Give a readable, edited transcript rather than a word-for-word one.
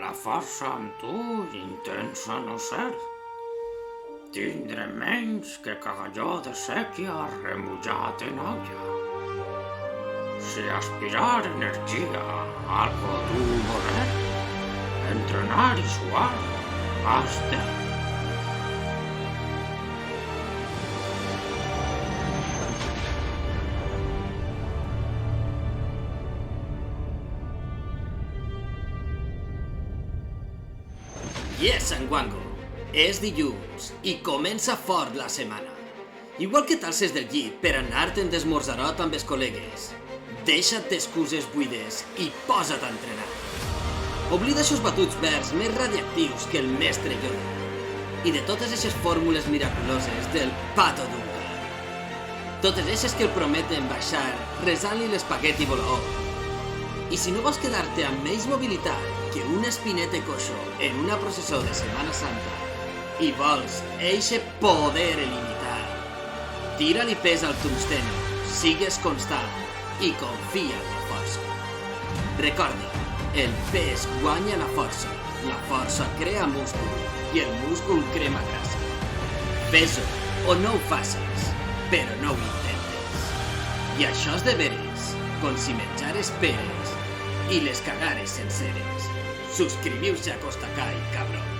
La força amb tu intensa no ser. Tindre menys que cagalló de sèquia remullat en olla. Si aspirar energia algo tu voler, entrenar i suar has de. Yes, Sanguango. És dilluns i comença fort la setmana. Igual que t'alces del llit per anar-te'n d'esmorzarot amb els col·legues, deixa't d'excuses buides i posa't a entrenar. Oblida aquests batuts verds més radiactius que el mestre Yoda i de totes aquestes fórmules miraculoses del Pato Dunga. Totes aquestes que el prometen baixar resant-li l'espagueti volaó. I si no vols quedar-te amb menys mobilitat que un espinete coixo en una processó de Setmana Santa i vols eixe poder il·limitat, tira-li pes al tungsteno, sigues constant i confia en la força. Recorda, el pes guanya la força crea múscul i el múscul crema grassa. Fes-ho o no ho facis, però no ho intentes. I això és de veres, com si menjares peres i les cagares senceres. Suscriviu-se a Costa Kai, cabrón.